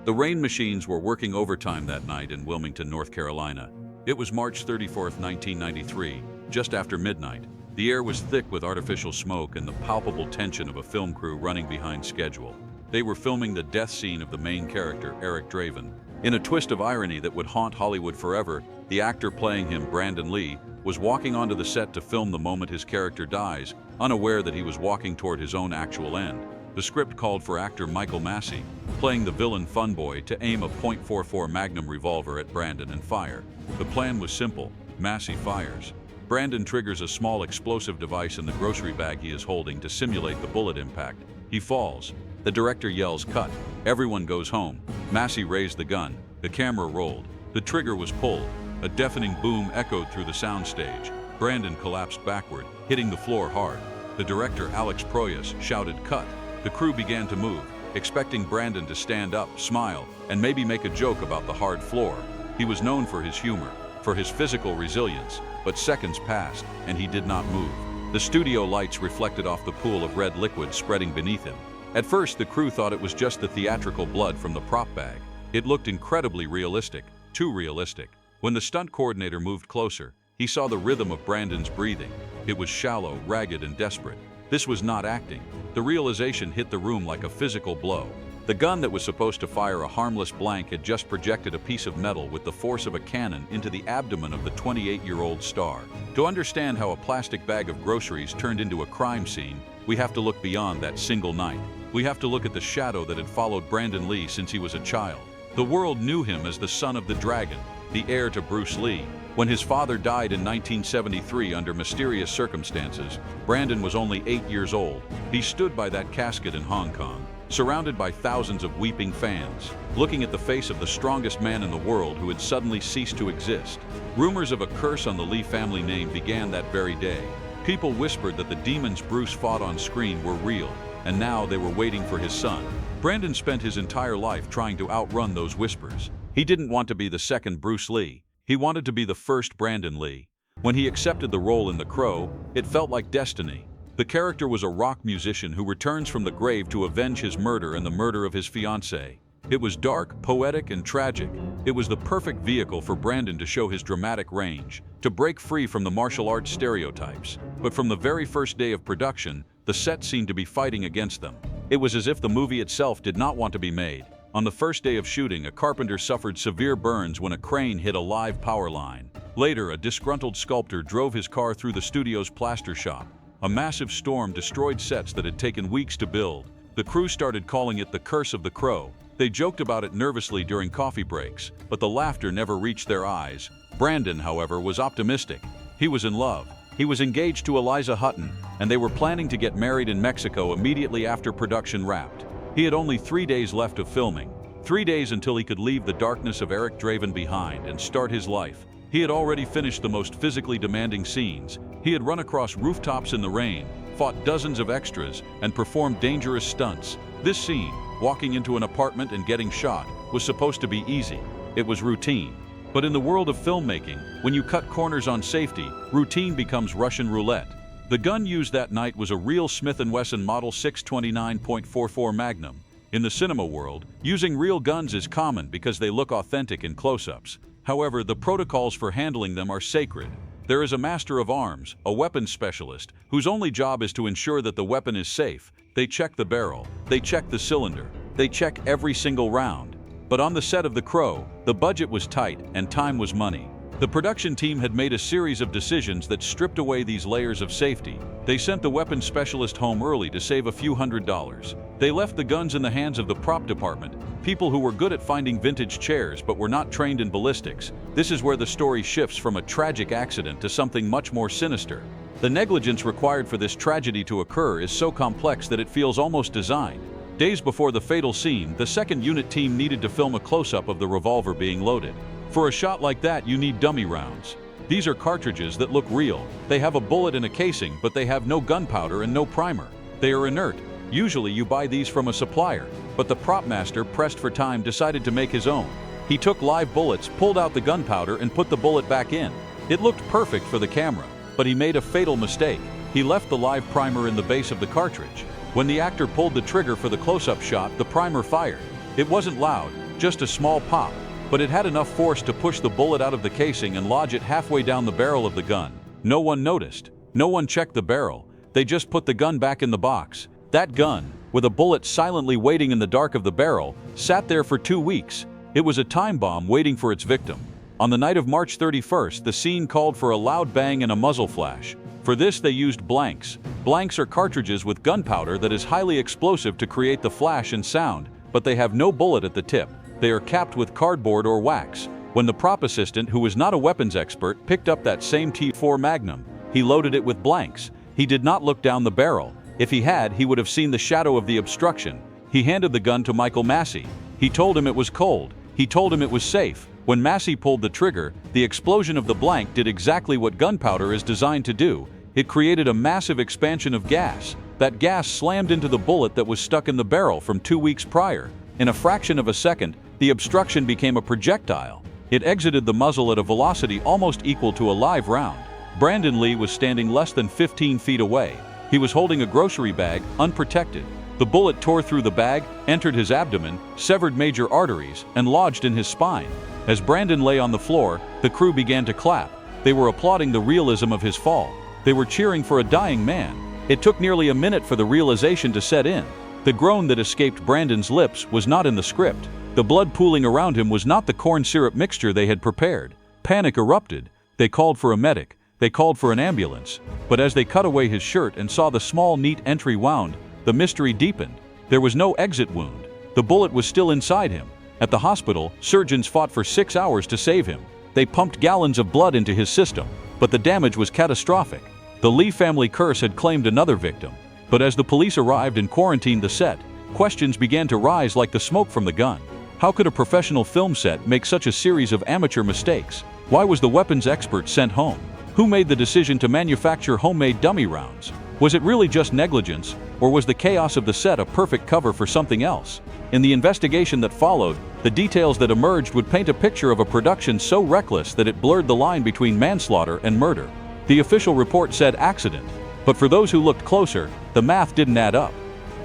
The rain machines were working overtime that night in Wilmington, North Carolina. It was March 34, 1993, just after midnight. The air was thick with artificial smoke and the palpable tension of a film crew running behind schedule. They were filming the death scene of the main character, Eric Draven. In a twist of irony that would haunt Hollywood forever, the actor playing him, Brandon Lee, was walking onto the set to film the moment his character dies, unaware that he was walking toward his own actual end. The script called for actor Michael Massee, playing the villain Funboy, to aim a .44 Magnum revolver at Brandon and fire. The plan was simple. Massee fires. Brandon triggers a small explosive device in the grocery bag he is holding to simulate the bullet impact. He falls. The director yells, "Cut." Everyone goes home. Massee raised the gun. The camera rolled. The trigger was pulled. A deafening boom echoed through the soundstage. Brandon collapsed backward, hitting the floor hard. The director, Alex Proyas, shouted, "Cut." The crew began to move, expecting Brandon to stand up, smile, and maybe make a joke about the hard floor. He was known for his humor, for his physical resilience, but seconds passed, and he did not move. The studio lights reflected off the pool of red liquid spreading beneath him. At first, the crew thought it was just the theatrical blood from the prop bag. It looked incredibly realistic, too realistic. When the stunt coordinator moved closer, he saw the rhythm of Brandon's breathing. It was shallow, ragged, and desperate. This was not acting. The realization hit the room like a physical blow. The gun that was supposed to fire a harmless blank had just projected a piece of metal with the force of a cannon into the abdomen of the 28-year-old star. To understand how a plastic bag of groceries turned into a crime scene, we have to look beyond that single night. We have to look at the shadow that had followed Brandon Lee since he was a child. The world knew him as the son of the dragon, the heir to Bruce Lee. When his father died in 1973 under mysterious circumstances, Brandon was only 8 years old. He stood by that casket in Hong Kong, surrounded by thousands of weeping fans, looking at the face of the strongest man in the world who had suddenly ceased to exist. Rumors of a curse on the Lee family name began that very day. People whispered that the demons Bruce fought on screen were real, and now they were waiting for his son. Brandon spent his entire life trying to outrun those whispers. He didn't want to be the second Bruce Lee. He wanted to be the first Brandon Lee. When he accepted the role in The Crow, it felt like destiny. The character was a rock musician who returns from the grave to avenge his murder and the murder of his fiancée. It was dark, poetic, and tragic. It was the perfect vehicle for Brandon to show his dramatic range, to break free from the martial arts stereotypes. But from the very first day of production, the set seemed to be fighting against them. It was as if the movie itself did not want to be made. On the first day of shooting, a carpenter suffered severe burns when a crane hit a live power line. Later, a disgruntled sculptor drove his car through the studio's plaster shop. A massive storm destroyed sets that had taken weeks to build. The crew started calling it the Curse of the Crow. They joked about it nervously during coffee breaks, but the laughter never reached their eyes. Brandon, however, was optimistic. He was in love. He was engaged to Eliza Hutton, and they were planning to get married in Mexico immediately after production wrapped. He had only 3 days left of filming. 3 days until he could leave the darkness of Eric Draven behind and start his life. He had already finished the most physically demanding scenes. He had run across rooftops in the rain, fought dozens of extras, and performed dangerous stunts. This scene, walking into an apartment and getting shot, was supposed to be easy. It was routine. But in the world of filmmaking, when you cut corners on safety, routine becomes Russian roulette. The gun used that night was a real Smith & Wesson Model 629.44 Magnum. In the cinema world, using real guns is common because they look authentic in close-ups. However, the protocols for handling them are sacred. There is a master of arms, a weapons specialist, whose only job is to ensure that the weapon is safe. They check the barrel, they check the cylinder, they check every single round. But on the set of The Crow, the budget was tight and time was money. The production team had made a series of decisions that stripped away these layers of safety. They sent the weapons specialist home early to save a few $100s. They left the guns in the hands of the prop department, people who were good at finding vintage chairs but were not trained in ballistics. This is where the story shifts from a tragic accident to something much more sinister. The negligence required for this tragedy to occur is so complex that it feels almost designed. Days before the fatal scene, the second unit team needed to film a close-up of the revolver being loaded. For a shot like that, you need dummy rounds. These are cartridges that look real. They have a bullet and a casing, but they have no gunpowder and no primer. They are inert. Usually you buy these from a supplier, but the prop master, pressed for time, decided to make his own. He took live bullets, pulled out the gunpowder, and put the bullet back in. It looked perfect for the camera, but he made a fatal mistake. He left the live primer in the base of the cartridge. When the actor pulled the trigger for the close-up shot, the primer fired. It wasn't loud, just a small pop, but it had enough force to push the bullet out of the casing and lodge it halfway down the barrel of the gun. No one noticed. No one checked the barrel. They just put the gun back in the box. That gun, with a bullet silently waiting in the dark of the barrel, sat there for 2 weeks. It was a time bomb waiting for its victim. On the night of March 31st, the scene called for a loud bang and a muzzle flash. For this, they used blanks. Blanks are cartridges with gunpowder that is highly explosive to create the flash and sound, but they have no bullet at the tip. They are capped with cardboard or wax. When the prop assistant, who was not a weapons expert, picked up that same T4 Magnum, he loaded it with blanks. He did not look down the barrel. If he had, he would have seen the shadow of the obstruction. He handed the gun to Michael Massee. He told him it was cold. He told him it was safe. When Massee pulled the trigger, the explosion of the blank did exactly what gunpowder is designed to do. It created a massive expansion of gas. That gas slammed into the bullet that was stuck in the barrel from 2 weeks prior. In a fraction of a second, the obstruction became a projectile. It exited the muzzle at a velocity almost equal to a live round. Brandon Lee was standing less than 15 feet away. He was holding a grocery bag, unprotected. The bullet tore through the bag, entered his abdomen, severed major arteries, and lodged in his spine. As Brandon lay on the floor, the crew began to clap. They were applauding the realism of his fall. They were cheering for a dying man. It took nearly a minute for the realization to set in. The groan that escaped Brandon's lips was not in the script. The blood pooling around him was not the corn syrup mixture they had prepared. Panic erupted. They called for a medic. They called for an ambulance. But as they cut away his shirt and saw the small, neat entry wound, the mystery deepened. There was no exit wound. The bullet was still inside him. At the hospital, surgeons fought for 6 hours to save him. They pumped gallons of blood into his system, but the damage was catastrophic. The Lee family curse had claimed another victim. But as the police arrived and quarantined the set, questions began to rise like the smoke from the gun. How could a professional film set make such a series of amateur mistakes? Why was the weapons expert sent home? Who made the decision to manufacture homemade dummy rounds? Was it really just negligence, or was the chaos of the set a perfect cover for something else? In the investigation that followed, the details that emerged would paint a picture of a production so reckless that it blurred the line between manslaughter and murder. The official report said accident, but for those who looked closer, the math didn't add up.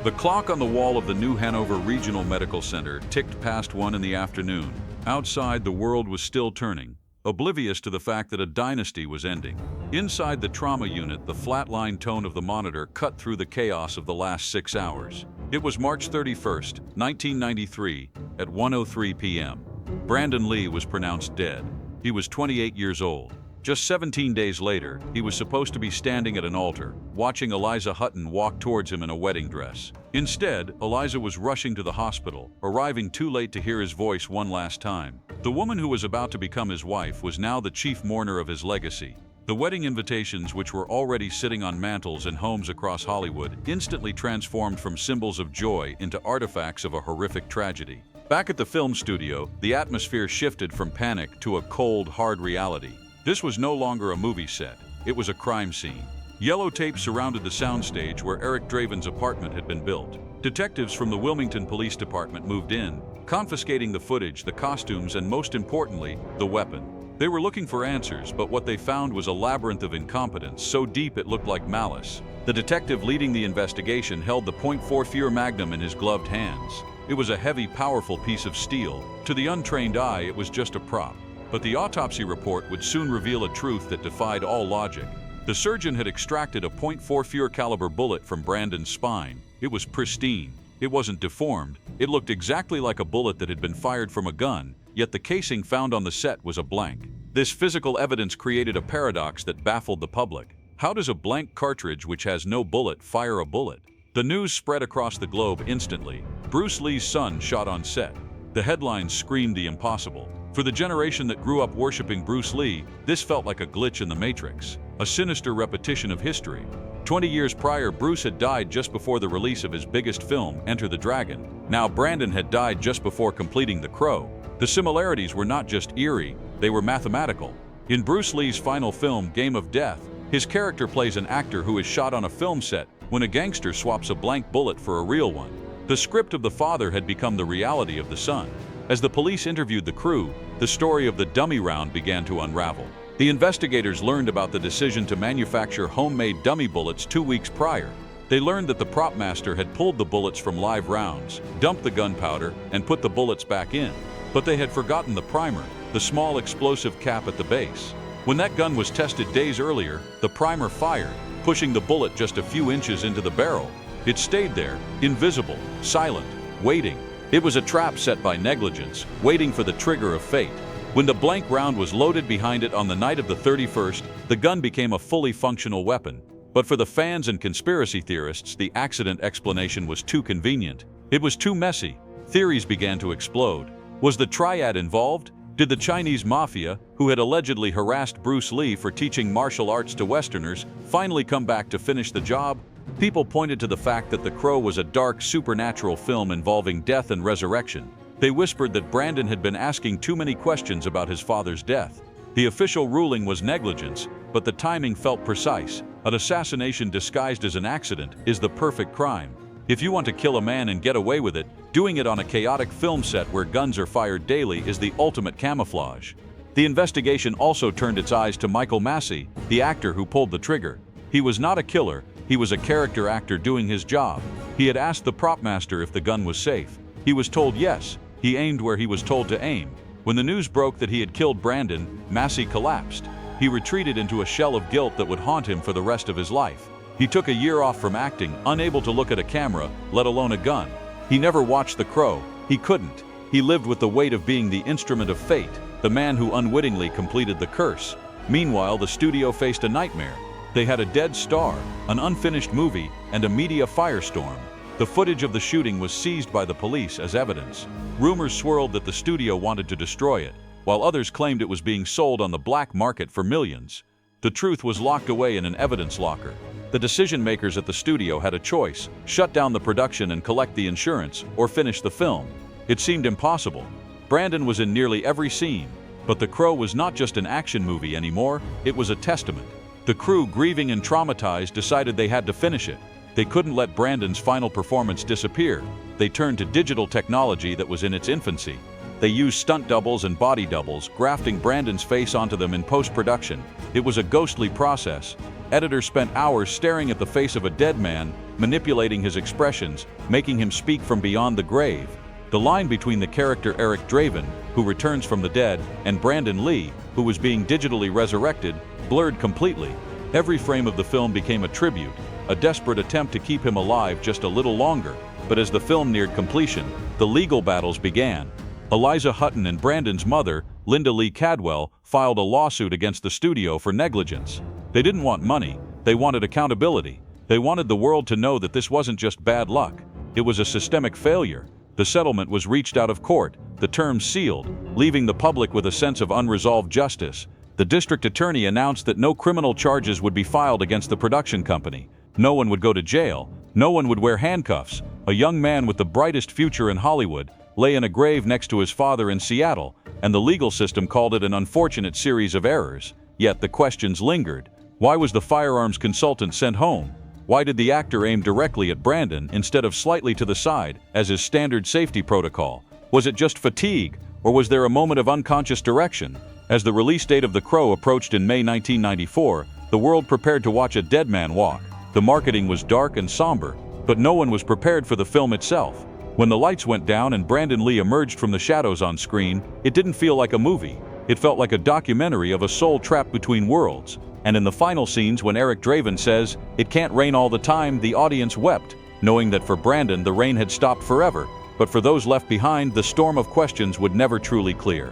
The clock on the wall of the New Hanover Regional Medical Center ticked past 1 in the afternoon. Outside, the world was still turning, oblivious to the fact that a dynasty was ending. Inside the trauma unit, the flatline tone of the monitor cut through the chaos of the last 6 hours. It was March 31st, 1993, at 1:03 p.m. Brandon Lee was pronounced dead. He was 28 years old. Just 17 days later, he was supposed to be standing at an altar, watching Eliza Hutton walk towards him in a wedding dress. Instead, Eliza was rushing to the hospital, arriving too late to hear his voice one last time. The woman who was about to become his wife was now the chief mourner of his legacy. The wedding invitations, which were already sitting on mantels in homes across Hollywood, instantly transformed from symbols of joy into artifacts of a horrific tragedy. Back at the film studio, the atmosphere shifted from panic to a cold, hard reality. This was no longer a movie set. It was a crime scene. Yellow tape surrounded the soundstage where Eric Draven's apartment had been built. Detectives from the Wilmington Police Department moved in, confiscating the footage, the costumes, and most importantly, the weapon. They were looking for answers, but what they found was a labyrinth of incompetence so deep it looked like malice. The detective leading the investigation held the .44 Magnum in his gloved hands. It was a heavy, powerful piece of steel. To the untrained eye, it was just a prop. But the autopsy report would soon reveal a truth that defied all logic. The surgeon had extracted a .44 caliber bullet from Brandon's spine. It was pristine. It wasn't deformed. It looked exactly like a bullet that had been fired from a gun, yet the casing found on the set was a blank. This physical evidence created a paradox that baffled the public. How does a blank cartridge which has no bullet fire a bullet? The news spread across the globe instantly. Bruce Lee's son shot on set. The headlines screamed the impossible. For the generation that grew up worshiping Bruce Lee, this felt like a glitch in the Matrix, a sinister repetition of history. 20 years prior, Bruce had died just before the release of his biggest film, Enter the Dragon. Now Brandon had died just before completing The Crow. The similarities were not just eerie, they were mathematical. In Bruce Lee's final film, Game of Death, his character plays an actor who is shot on a film set when a gangster swaps a blank bullet for a real one. The script of the father had become the reality of the son. As the police interviewed the crew, the story of the dummy round began to unravel. The investigators learned about the decision to manufacture homemade dummy bullets 2 weeks prior. They learned that the prop master had pulled the bullets from live rounds, dumped the gunpowder, and put the bullets back in. But they had forgotten the primer, the small explosive cap at the base. When that gun was tested days earlier, the primer fired, pushing the bullet just a few inches into the barrel. It stayed there, invisible, silent, waiting. It was a trap set by negligence, waiting for the trigger of fate. When the blank round was loaded behind it on the night of the 31st, the gun became a fully functional weapon. But for the fans and conspiracy theorists, the accident explanation was too convenient. It was too messy. Theories began to explode. Was the triad involved? Did the Chinese mafia, who had allegedly harassed Bruce Lee for teaching martial arts to Westerners, finally come back to finish the job? People pointed to the fact that The Crow was a dark, supernatural film involving death and resurrection. They whispered that Brandon had been asking too many questions about his father's death. The official ruling was negligence, but the timing felt precise. An assassination disguised as an accident is the perfect crime. If you want to kill a man and get away with it, doing it on a chaotic film set where guns are fired daily is the ultimate camouflage. The investigation also turned its eyes to Michael Massee, the actor who pulled the trigger. He was not a killer, he was a character actor doing his job. He had asked the prop master if the gun was safe. He was told yes. He aimed where he was told to aim. When the news broke that he had killed Brandon, Massee collapsed. He retreated into a shell of guilt that would haunt him for the rest of his life. He took a year off from acting, unable to look at a camera, let alone a gun. He never watched The Crow. He couldn't. He lived with the weight of being the instrument of fate, the man who unwittingly completed the curse. Meanwhile, the studio faced a nightmare. They had a dead star, an unfinished movie, and a media firestorm. The footage of the shooting was seized by the police as evidence. Rumors swirled that the studio wanted to destroy it, while others claimed it was being sold on the black market for millions. The truth was locked away in an evidence locker. The decision-makers at the studio had a choice: shut down the production and collect the insurance, or finish the film. It seemed impossible. Brandon was in nearly every scene, but The Crow was not just an action movie anymore, it was a testament. The crew, grieving and traumatized, decided they had to finish it. They couldn't let Brandon's final performance disappear. They turned to digital technology that was in its infancy. They used stunt doubles and body doubles, grafting Brandon's face onto them in post-production. It was a ghostly process. Editors spent hours staring at the face of a dead man, manipulating his expressions, making him speak from beyond the grave. The line between the character Eric Draven, who returns from the dead, and Brandon Lee, who was being digitally resurrected, blurred completely. Every frame of the film became a tribute, a desperate attempt to keep him alive just a little longer. But as the film neared completion, the legal battles began. Eliza Hutton and Brandon's mother, Linda Lee Cadwell, filed a lawsuit against the studio for negligence. They didn't want money, they wanted accountability. They wanted the world to know that this wasn't just bad luck. It was a systemic failure. The settlement was reached out of court, the terms sealed, leaving the public with a sense of unresolved justice. The district attorney announced that no criminal charges would be filed against the production company. No one would go to jail. No one would wear handcuffs. A young man with the brightest future in Hollywood lay in a grave next to his father in Seattle, and the legal system called it an unfortunate series of errors. Yet the questions lingered. Why was the firearms consultant sent home? Why did the actor aim directly at Brandon instead of slightly to the side, as is standard safety protocol? Was it just fatigue, or was there a moment of unconscious direction? As the release date of The Crow approached in May 1994, the world prepared to watch a dead man walk. The marketing was dark and somber, but no one was prepared for the film itself. When the lights went down and Brandon Lee emerged from the shadows on screen, it didn't feel like a movie. It felt like a documentary of a soul trapped between worlds. And in the final scenes, when Eric Draven says, "It can't rain all the time," the audience wept, knowing that for Brandon the rain had stopped forever, but for those left behind, the storm of questions would never truly clear.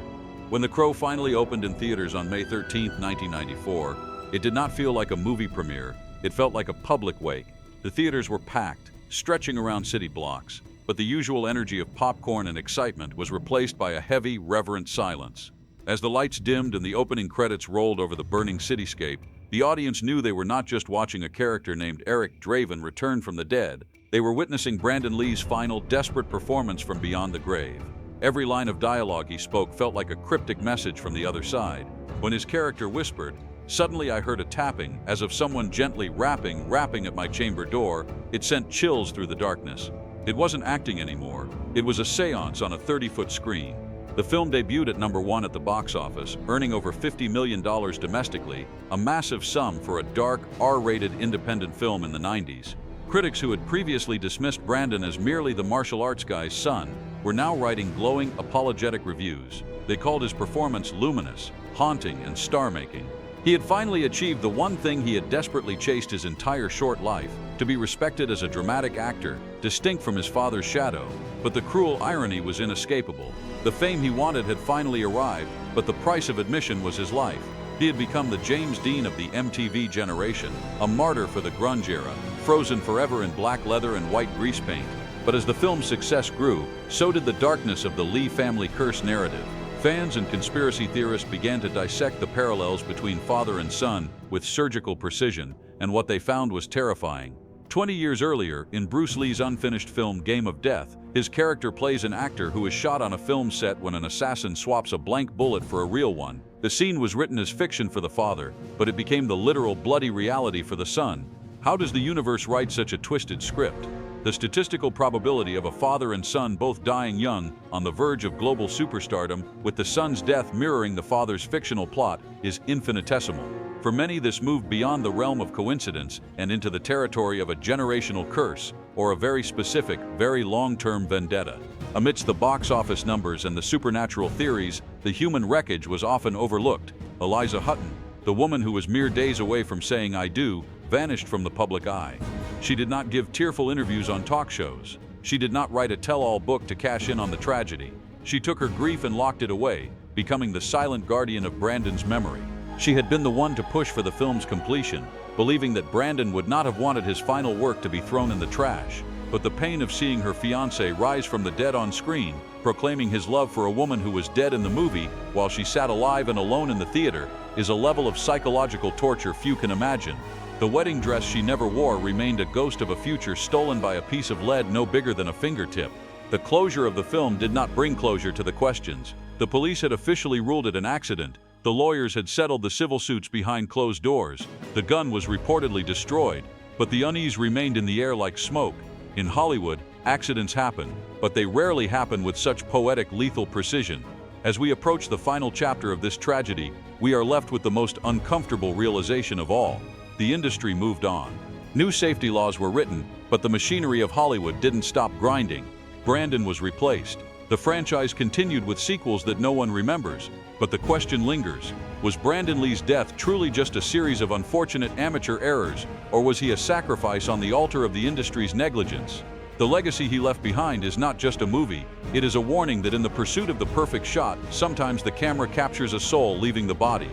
When The Crow finally opened in theaters on May 13, 1994, it did not feel like a movie premiere. It felt like a public wake. The theaters were packed, stretching around city blocks, but the usual energy of popcorn and excitement was replaced by a heavy, reverent silence. As the lights dimmed and the opening credits rolled over the burning cityscape, the audience knew they were not just watching a character named Eric Draven return from the dead. They were witnessing Brandon Lee's final, desperate performance from beyond the grave. Every line of dialogue he spoke felt like a cryptic message from the other side. When his character whispered, "Suddenly I heard a tapping, as of someone gently rapping at my chamber door," it sent chills through the darkness. It wasn't acting anymore. It was a seance on a 30-foot screen. The film debuted at #1 at the box office, earning over $50 million domestically, a massive sum for a dark, R-rated independent film in the 90s. Critics who had previously dismissed Brandon as merely the martial arts guy's son were now writing glowing, apologetic reviews. They called his performance luminous, haunting, and star-making. He had finally achieved the one thing he had desperately chased his entire short life, to be respected as a dramatic actor, distinct from his father's shadow. But the cruel irony was inescapable. The fame he wanted had finally arrived, but the price of admission was his life. He had become the James Dean of the MTV generation, a martyr for the grunge era, frozen forever in black leather and white grease paint. But as the film's success grew, so did the darkness of the Lee family curse narrative. Fans and conspiracy theorists began to dissect the parallels between father and son with surgical precision, and what they found was terrifying. 20 years earlier, in Bruce Lee's unfinished film Game of Death, his character plays an actor who is shot on a film set when an assassin swaps a blank bullet for a real one. The scene was written as fiction for the father, but it became the literal bloody reality for the son. How does the universe write such a twisted script? The statistical probability of a father and son both dying young, on the verge of global superstardom, with the son's death mirroring the father's fictional plot, is infinitesimal. For many, this moved beyond the realm of coincidence and into the territory of a generational curse, or a very specific, very long-term vendetta. Amidst the box office numbers and the supernatural theories, the human wreckage was often overlooked. Eliza Hutton, the woman who was mere days away from saying "I do," vanished from the public eye. She did not give tearful interviews on talk shows. She did not write a tell-all book to cash in on the tragedy. She took her grief and locked it away, becoming the silent guardian of Brandon's memory. She had been the one to push for the film's completion, believing that Brandon would not have wanted his final work to be thrown in the trash. But the pain of seeing her fiancé rise from the dead on screen, proclaiming his love for a woman who was dead in the movie while she sat alive and alone in the theater, is a level of psychological torture few can imagine. The wedding dress she never wore remained a ghost of a future stolen by a piece of lead no bigger than a fingertip. The closure of the film did not bring closure to the questions. The police had officially ruled it an accident. The lawyers had settled the civil suits behind closed doors. The gun was reportedly destroyed, but the unease remained in the air like smoke. In Hollywood, accidents happen, but they rarely happen with such poetic, lethal precision. As we approach the final chapter of this tragedy, we are left with the most uncomfortable realization of all. The industry moved on. New safety laws were written, but the machinery of Hollywood didn't stop grinding. Brandon was replaced. The franchise continued with sequels that no one remembers, but the question lingers. Was Brandon Lee's death truly just a series of unfortunate amateur errors, or was he a sacrifice on the altar of the industry's negligence? The legacy he left behind is not just a movie, it is a warning that in the pursuit of the perfect shot, sometimes the camera captures a soul leaving the body.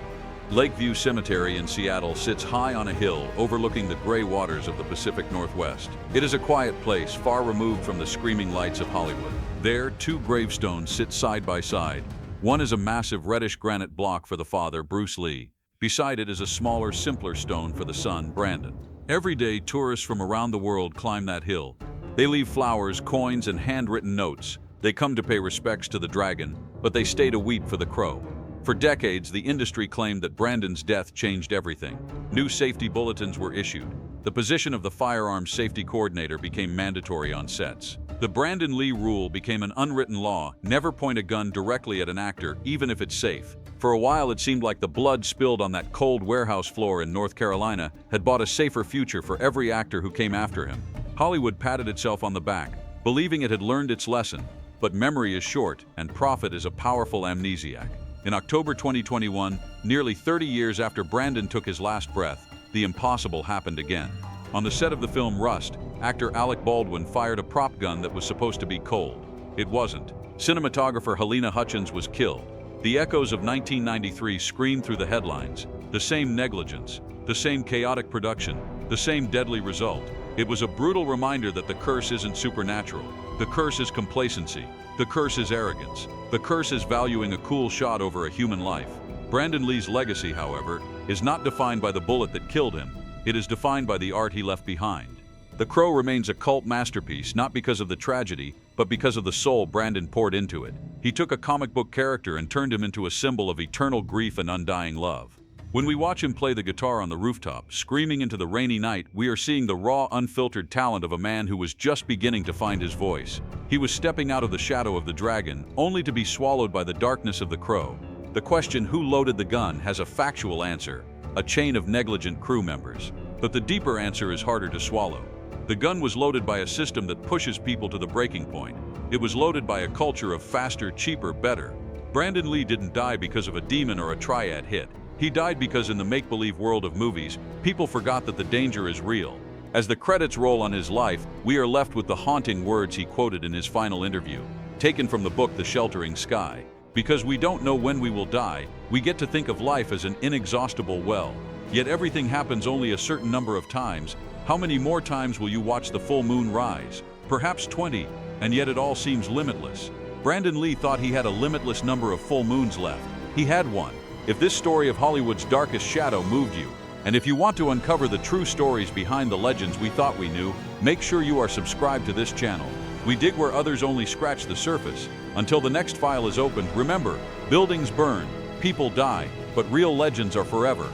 Lakeview Cemetery in Seattle sits high on a hill overlooking the gray waters of the Pacific Northwest. It is a quiet place, far removed from the screaming lights of Hollywood. There, two gravestones sit side by side. One is a massive reddish granite block for the father, Bruce Lee. Beside it is a smaller, simpler stone for the son, Brandon. Every day, tourists from around the world climb that hill. They leave flowers, coins, and handwritten notes. They come to pay respects to the dragon, but they stay to weep for the crow. For decades, the industry claimed that Brandon's death changed everything. New safety bulletins were issued. The position of the firearms safety coordinator became mandatory on sets. The Brandon Lee rule became an unwritten law: never point a gun directly at an actor, even if it's safe. For a while, it seemed like the blood spilled on that cold warehouse floor in North Carolina had bought a safer future for every actor who came after him. Hollywood patted itself on the back, believing it had learned its lesson. But memory is short, and profit is a powerful amnesiac. In October 2021, nearly 30 years after Brandon took his last breath, the impossible happened again. On the set of the film Rust, actor Alec Baldwin fired a prop gun that was supposed to be cold. It wasn't. Cinematographer Helena Hutchins was killed. The echoes of 1993 screamed through the headlines. The same negligence, the same chaotic production, the same deadly result. It was a brutal reminder that the curse isn't supernatural. The curse is complacency. The curse is arrogance. The curse is valuing a cool shot over a human life. Brandon Lee's legacy, however, is not defined by the bullet that killed him. It is defined by the art he left behind. The Crow remains a cult masterpiece, not because of the tragedy, but because of the soul Brandon poured into it. He took a comic book character and turned him into a symbol of eternal grief and undying love. When we watch him play the guitar on the rooftop, screaming into the rainy night, we are seeing the raw, unfiltered talent of a man who was just beginning to find his voice. He was stepping out of the shadow of the dragon, only to be swallowed by the darkness of the Crow. The question, who loaded the gun, has a factual answer: a chain of negligent crew members. But the deeper answer is harder to swallow. The gun was loaded by a system that pushes people to the breaking point. It was loaded by a culture of faster, cheaper, better. Brandon Lee didn't die because of a demon or a triad hit. He died because in the make-believe world of movies, people forgot that the danger is real. As the credits roll on his life, we are left with the haunting words he quoted in his final interview, taken from the book The Sheltering Sky. Because we don't know when we will die, we get to think of life as an inexhaustible well. Yet everything happens only a certain number of times. How many more times will you watch the full moon rise? Perhaps 20, and yet it all seems limitless. Brandon Lee thought he had a limitless number of full moons left. He had one. If this story of Hollywood's darkest shadow moved you, and if you want to uncover the true stories behind the legends we thought we knew, make sure you are subscribed to this channel. We dig where others only scratch the surface. Until the next file is opened, remember, buildings burn, people die, but real legends are forever.